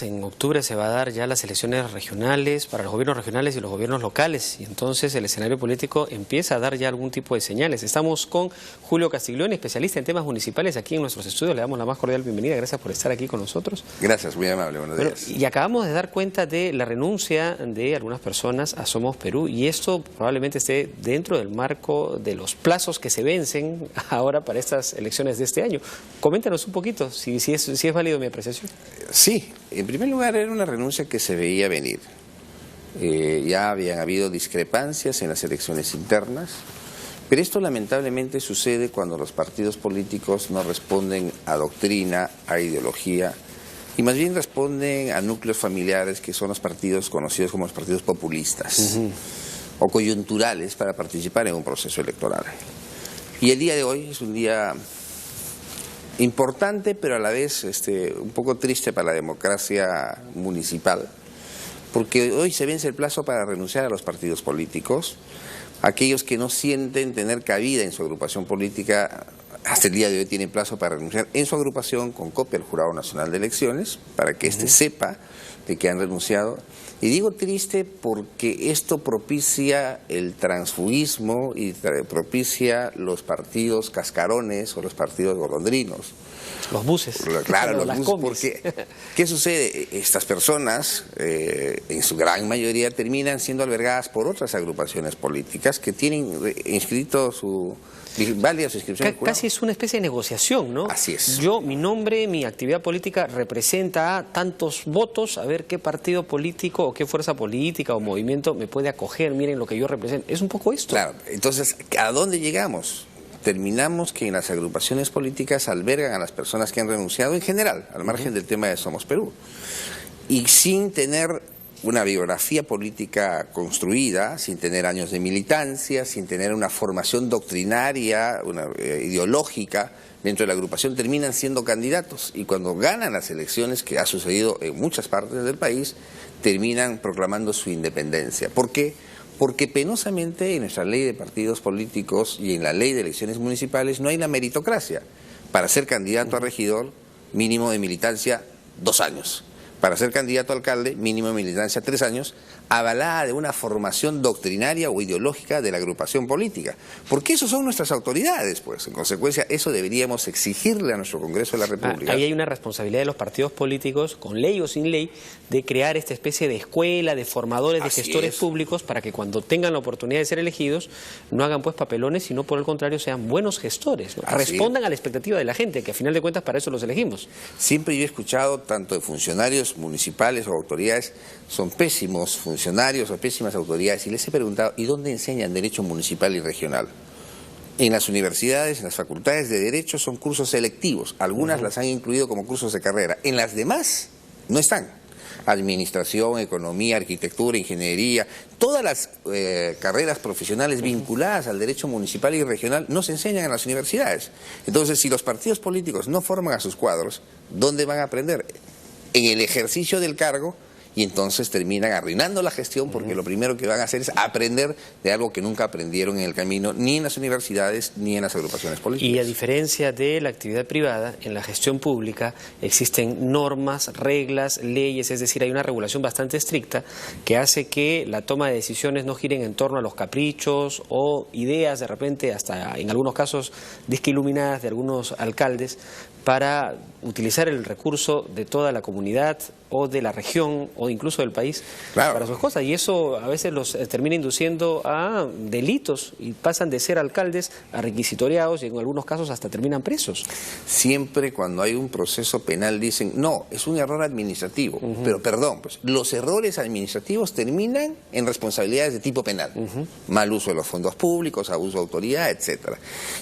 semanas, en octubre, se va a dar ya las elecciones regionales para los gobiernos regionales y los gobiernos locales, y entonces el escenario político empieza a dar ya algún tipo de señales. Estamos con Julio Castiglione, especialista en temas municipales aquí en nuestros estudios. Le damos la más cordial bienvenida. Gracias por estar aquí con nosotros. Gracias, muy amable. Buenos días. Y acabamos de dar cuenta de la renuncia de algunas personas a Somos Perú, y esto probablemente esté dentro del marco de los plazos que se vencen ahora para estas elecciones de este año. Coméntanos un poquito si es válido mi apreciación. Sí, en primer lugar era una renuncia que se veía venir. Ya habían habido discrepancias en las elecciones internas, pero esto lamentablemente sucede cuando los partidos políticos no responden a doctrina, a ideología, y más bien responden a núcleos familiares que son los partidos conocidos como los partidos populistas o coyunturales para participar en un proceso electoral. Y el día de hoy es un día importante, pero a la vez un poco triste para la democracia municipal, porque hoy se vence el plazo para renunciar a los partidos políticos. Aquellos que no sienten tener cabida en su agrupación política, hasta el día de hoy tienen plazo para renunciar en su agrupación con copia al Jurado Nacional de Elecciones, para que sepa de que han renunciado. Y digo triste porque esto propicia el transfugismo y propicia los partidos cascarones o los partidos golondrinos. Los buses. Claro, los buses, porque ¿qué sucede? Estas personas, en su gran mayoría, terminan siendo albergadas por otras agrupaciones políticas que tienen inscrito su... válida su inscripción. Casi es una especie de negociación, ¿no? Así es. Mi nombre, mi actividad política representa a tantos votos, a ver qué partido político o qué fuerza política o movimiento me puede acoger, miren lo que yo represento. Es un poco esto. Claro, entonces, ¿a dónde llegamos? Terminamos que en las agrupaciones políticas albergan a las personas que han renunciado en general, al margen del tema de Somos Perú, y sin tener una biografía política construida, sin tener años de militancia, sin tener una formación doctrinaria, ideológica dentro de la agrupación, terminan siendo candidatos, y cuando ganan las elecciones, que ha sucedido en muchas partes del país, terminan proclamando su independencia. ¿Por qué? Porque penosamente en nuestra ley de partidos políticos y en la ley de elecciones municipales no hay la meritocracia. Para ser candidato a regidor, mínimo de militancia 2 años. Para ser candidato a alcalde, mínimo de militancia 3 años, avalada de una formación doctrinaria o ideológica de la agrupación política. Porque esos son nuestras autoridades, pues. En consecuencia, eso deberíamos exigirle a nuestro Congreso de la República. Ahí hay una responsabilidad de los partidos políticos, con ley o sin ley, de crear esta especie de escuela, de formadores, de gestores públicos, para que cuando tengan la oportunidad de ser elegidos, no hagan pues papelones, sino por el contrario sean buenos gestores, ¿no? Respondan a la expectativa de la gente, que a final de cuentas para eso los elegimos. Siempre yo he escuchado, tanto de funcionarios municipales o autoridades, son pésimos funcionarios o pésimas autoridades, y les he preguntado, ¿y dónde enseñan derecho municipal y regional? En las universidades, en las facultades de Derecho son cursos selectivos, algunas las han incluido como cursos de carrera, en las demás no están. Administración, economía, arquitectura, ingeniería, todas las carreras profesionales vinculadas al derecho municipal y regional no se enseñan en las universidades. Entonces, si los partidos políticos no forman a sus cuadros, ¿dónde van a aprender? En el ejercicio del cargo, y entonces terminan arruinando la gestión, porque lo primero que van a hacer es aprender de algo que nunca aprendieron en el camino, ni en las universidades ni en las agrupaciones políticas. Y a diferencia de la actividad privada, en la gestión pública existen normas, reglas, leyes, es decir, hay una regulación bastante estricta que hace que la toma de decisiones no giren en torno a los caprichos o ideas, de repente, hasta en algunos casos disquiluminadas de algunos alcaldes, para utilizar el recurso de toda la comunidad o de la región o incluso del país para sus cosas, y eso a veces los termina induciendo a delitos y pasan de ser alcaldes a requisitoriados, y en algunos casos hasta terminan presos. Siempre cuando hay un proceso penal dicen, no, es un error administrativo, pero perdón, pues los errores administrativos terminan en responsabilidades de tipo penal, mal uso de los fondos públicos, abuso de autoridad, etcétera.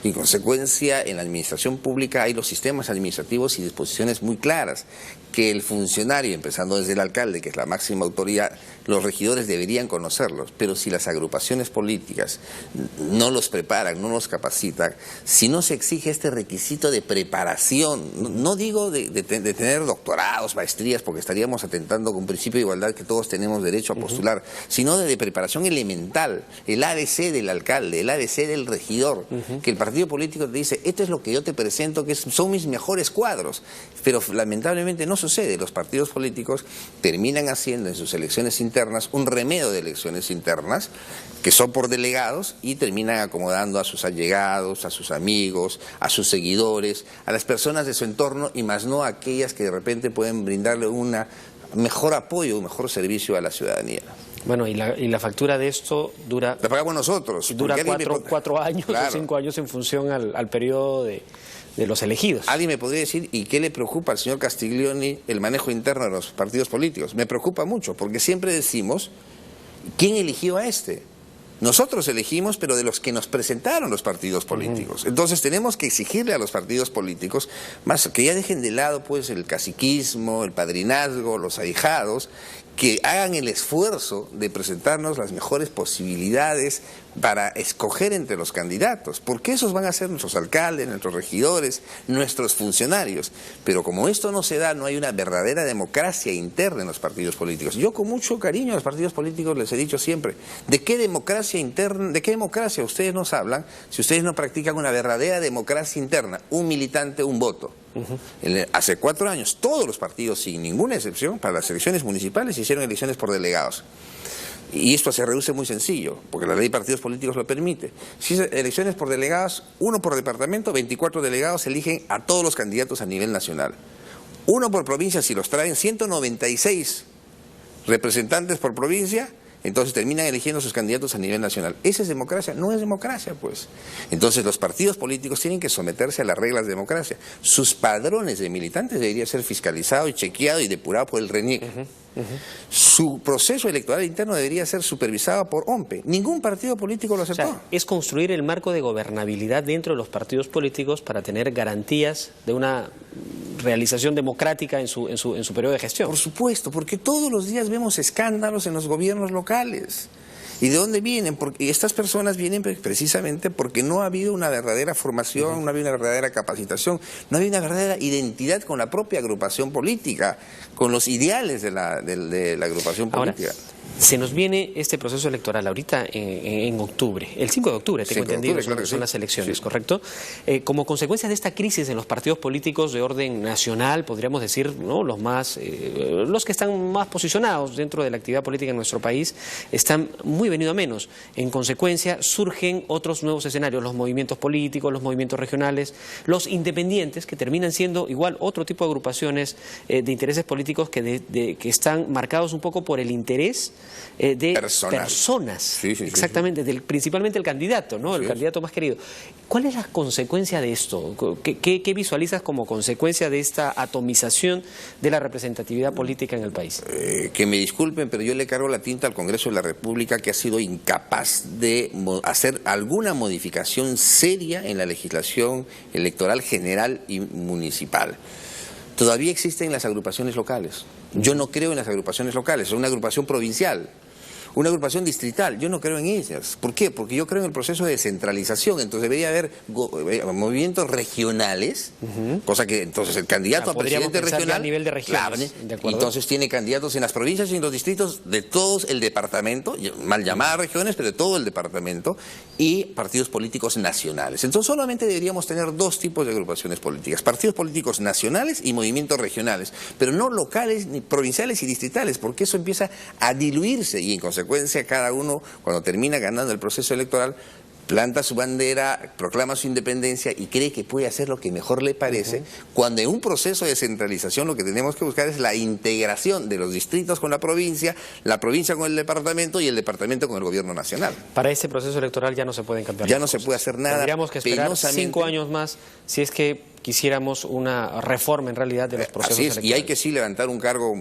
Y en consecuencia, en la administración pública hay los sistemas administrativos y disposiciones muy claras que el funcionario, empezando desde el alcalde, que es la máxima autoridad, los regidores deberían conocerlos, pero si las agrupaciones políticas no los preparan, no los capacitan, si no se exige este requisito de preparación, no digo de tener doctorados, maestrías, porque estaríamos atentando con un principio de igualdad que todos tenemos derecho a postular, sino de preparación elemental, el ABC del alcalde, el ABC del regidor, que el partido político te dice, esto es lo que yo te presento, que son mis mejores cuadros, pero lamentablemente no sucede? Los partidos políticos terminan haciendo en sus elecciones internas un remedio de elecciones internas que son por delegados y terminan acomodando a sus allegados, a sus amigos, a sus seguidores, a las personas de su entorno y más no a aquellas que de repente pueden brindarle un mejor apoyo, un mejor servicio a la ciudadanía. Bueno, y la factura de esto dura... La pagamos nosotros. Dura 4 años, claro, o 5 años en función al periodo de los elegidos. Alguien me podría decir, ¿y qué le preocupa al señor Castiglioni el manejo interno de los partidos políticos? Me preocupa mucho, porque siempre decimos, ¿quién eligió a este? Nosotros elegimos, pero de los que nos presentaron los partidos políticos. Entonces tenemos que exigirle a los partidos políticos más que ya dejen de lado pues el caciquismo, el padrinazgo, los ahijados, que hagan el esfuerzo de presentarnos las mejores posibilidades para escoger entre los candidatos, porque esos van a ser nuestros alcaldes, nuestros regidores, nuestros funcionarios. Pero como esto no se da, no hay una verdadera democracia interna en los partidos políticos. Yo con mucho cariño a los partidos políticos les he dicho siempre, ¿de qué democracia interna, de qué democracia ustedes nos hablan si ustedes no practican una verdadera democracia interna? Un militante, un voto. Hace 4 años todos los partidos, sin ninguna excepción, para las elecciones municipales hicieron elecciones por delegados. Y esto se reduce muy sencillo, porque la ley de partidos políticos lo permite. Si es elecciones por delegados, 1 por departamento, 24 delegados eligen a todos los candidatos a nivel nacional. 1 por provincia, si los traen 196 representantes por provincia, entonces terminan eligiendo sus candidatos a nivel nacional. ¿Esa es democracia? No es democracia, pues. Entonces los partidos políticos tienen que someterse a las reglas de democracia. Sus padrones de militantes deberían ser fiscalizados y chequeados y depurados por el RENIEC. Su proceso electoral interno debería ser supervisado por OMPE. Ningún partido político lo aceptó. O sea, es construir el marco de gobernabilidad dentro de los partidos políticos para tener garantías de una realización democrática en su periodo de gestión. Por supuesto, porque todos los días vemos escándalos en los gobiernos locales. ¿Y de dónde vienen? Porque estas personas vienen precisamente porque no ha habido una verdadera formación, no ha habido una verdadera capacitación, no ha habido una verdadera identidad con la propia agrupación política, con los ideales de la agrupación política. Ahora, se nos viene este proceso electoral ahorita en octubre, el 5 de octubre, tengo entendido, son las elecciones, ¿correcto? Como consecuencia de esta crisis en los partidos políticos de orden nacional, podríamos decir, ¿no? Los que están más posicionados dentro de la actividad política en nuestro país están muy venido a menos. En consecuencia, surgen otros nuevos escenarios, los movimientos políticos, los movimientos regionales, los independientes, que terminan siendo igual otro tipo de agrupaciones de intereses políticos que están marcados un poco por el interés de personas, sí, exactamente, principalmente el candidato, ¿no? El candidato más querido. ¿Cuál es la consecuencia de esto? ¿Qué visualizas como consecuencia de esta atomización de la representatividad política en el país? Que me disculpen, pero yo le cargo la tinta al Congreso de la República, que ha sido incapaz de hacer alguna modificación seria en la legislación electoral general y municipal. Todavía existen las agrupaciones locales. Yo no creo en las agrupaciones locales, es una agrupación provincial. Una agrupación distrital, yo no creo en ellas. ¿Por qué? Porque yo creo en el proceso de descentralización. Entonces debería haber movimientos regionales, cosa que entonces el candidato a presidente regional a nivel de regiones, entonces tiene candidatos en las provincias y en los distritos de todo el departamento, mal llamadas regiones, pero de todo el departamento, y partidos políticos nacionales. Entonces solamente deberíamos tener 2 tipos de agrupaciones políticas: partidos políticos nacionales y movimientos regionales, pero no locales, ni provinciales y distritales, porque eso empieza a diluirse y en consecuencia cada uno, cuando termina ganando el proceso electoral, planta su bandera, proclama su independencia y cree que puede hacer lo que mejor le parece, cuando en un proceso de descentralización lo que tenemos que buscar es la integración de los distritos con la provincia con el departamento y el departamento con el gobierno nacional. Para ese proceso electoral ya no se pueden cambiar Ya no se puede hacer nada. Tendríamos que esperar 5 años más si es que quisiéramos una reforma en realidad de los procesos electorales. Y hay que sí levantar un cargo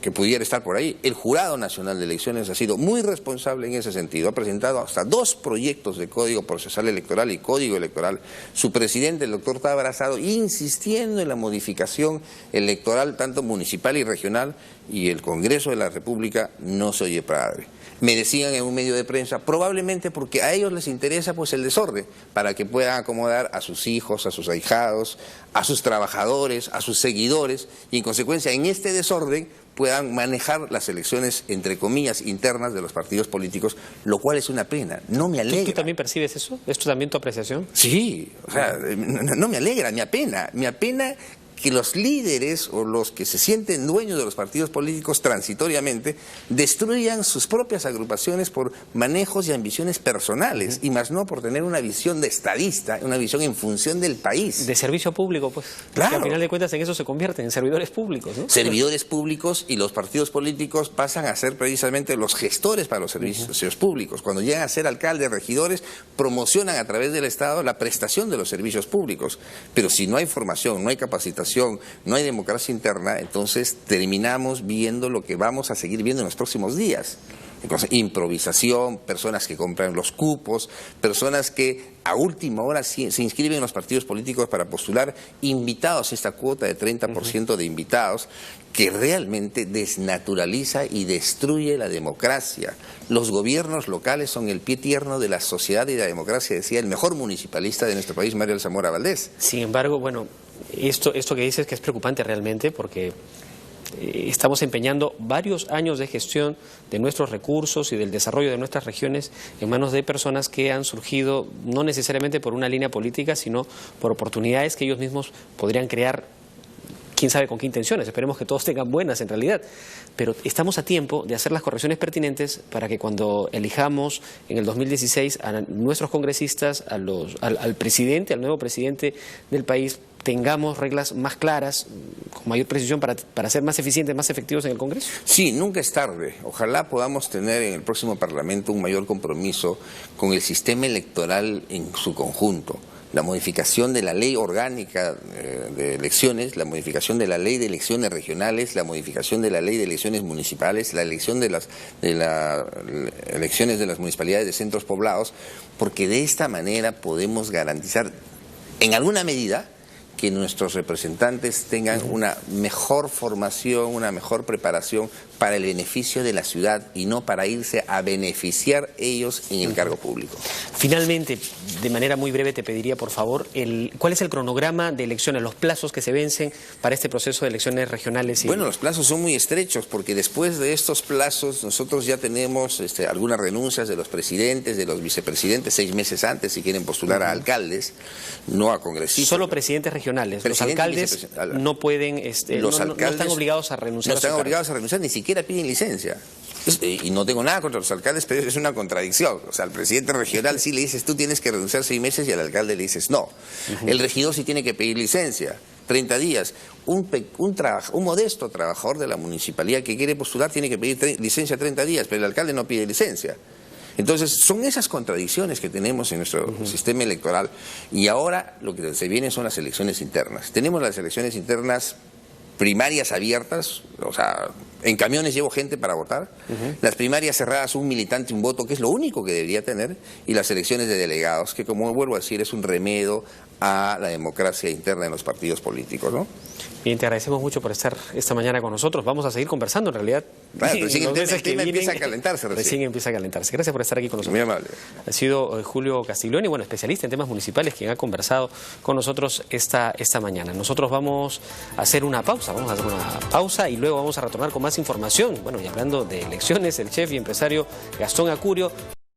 que pudiera estar por ahí. El Jurado Nacional de Elecciones ha sido muy responsable en ese sentido. Ha presentado hasta 2 proyectos de Código Procesal Electoral y Código Electoral. Su presidente, el doctor Tábara, ha estado insistiendo en la modificación electoral, tanto municipal y regional, y el Congreso de la República no se oye padre. Me decían en un medio de prensa, probablemente porque a ellos les interesa pues el desorden, para que puedan acomodar a sus hijos, a sus ahijados, a sus trabajadores, a sus seguidores, y en consecuencia en este desorden puedan manejar las elecciones, entre comillas, internas de los partidos políticos, lo cual es una pena, no me alegra. ¿Tú también percibes eso? ¿Es también tu apreciación? Sí, o sea, no me alegra, me apena que los líderes o los que se sienten dueños de los partidos políticos transitoriamente destruyan sus propias agrupaciones por manejos y ambiciones personales y más no por tener una visión de estadista, una visión en función del país. De servicio público, pues. Claro. Que al final de cuentas en eso se convierten, en servidores públicos, ¿no? Servidores públicos, y los partidos políticos pasan a ser precisamente los gestores para los servicios públicos. Cuando llegan a ser alcaldes, regidores, promocionan a través del Estado la prestación de los servicios públicos. Pero si no hay formación, no hay capacitación, no hay democracia interna, entonces terminamos viendo lo que vamos a seguir viendo en los próximos días. Entonces, improvisación, personas que compran los cupos, personas que a última hora se inscriben en los partidos políticos para postular, invitados a esta cuota de 30% de invitados, que realmente desnaturaliza y destruye la democracia. Los gobiernos locales son el pie tierno de la sociedad y de la democracia, decía el mejor municipalista de nuestro país, Mario Zamora Valdés. Sin embargo, bueno, esto que dices que es preocupante realmente, porque estamos empeñando varios años de gestión de nuestros recursos y del desarrollo de nuestras regiones en manos de personas que han surgido no necesariamente por una línea política, sino por oportunidades que ellos mismos podrían crear, quién sabe con qué intenciones. Esperemos que todos tengan buenas en realidad, pero estamos a tiempo de hacer las correcciones pertinentes para que cuando elijamos en el 2016 a nuestros congresistas, al presidente, al nuevo presidente del país, tengamos reglas más claras, con mayor precisión, para ser más eficientes, más efectivos en el Congreso. Sí, nunca es tarde. Ojalá podamos tener en el próximo Parlamento un mayor compromiso con el sistema electoral en su conjunto. La modificación de la ley orgánica de elecciones, la modificación de la ley de elecciones regionales, la modificación de la ley de elecciones municipales, la elección de las elecciones de las municipalidades de centros poblados, porque de esta manera podemos garantizar en alguna medida que nuestros representantes tengan una mejor formación, una mejor preparación para el beneficio de la ciudad y no para irse a beneficiar ellos en el cargo público. Finalmente, de manera muy breve te pediría por favor, ¿cuál es el cronograma de elecciones, los plazos que se vencen para este proceso de elecciones regionales? Bueno, los plazos son muy estrechos porque después de estos plazos nosotros ya tenemos algunas renuncias de los presidentes, de los vicepresidentes, 6 meses antes si quieren postular a alcaldes, no a congresistas. Solo presidentes regionales. Los alcaldes no pueden, no están obligados a renunciar. No están obligados a renunciar, ni siquiera piden licencia. Y no tengo nada contra los alcaldes, pero es una contradicción. O sea, al presidente regional sí le dices tú tienes que renunciar 6 meses y al alcalde le dices no. El regidor sí tiene que pedir licencia, 30 días. Un modesto trabajador de la municipalidad que quiere postular tiene que pedir licencia 30 días, pero el alcalde no pide licencia. Entonces, son esas contradicciones que tenemos en nuestro sistema electoral. Y ahora lo que se viene son las elecciones internas. Tenemos las elecciones internas primarias abiertas, o sea, en camiones llevo gente para votar, las primarias cerradas, un militante, un voto, que es lo único que debería tener, y las elecciones de delegados, que como vuelvo a decir, es un remedio a la democracia interna en los partidos políticos, ¿no? Bien, te agradecemos mucho por estar esta mañana con nosotros. Vamos a seguir conversando, en realidad. Claro, el tema empieza a calentarse recién empieza a calentarse. Gracias por estar aquí con nosotros. Muy amable. Ha sido Julio Castiglioni, bueno, especialista en temas municipales, quien ha conversado con nosotros esta mañana. Nosotros vamos a hacer una pausa, y luego vamos a retornar con más información. Bueno, y hablando de elecciones, el chef y empresario Gastón Acurio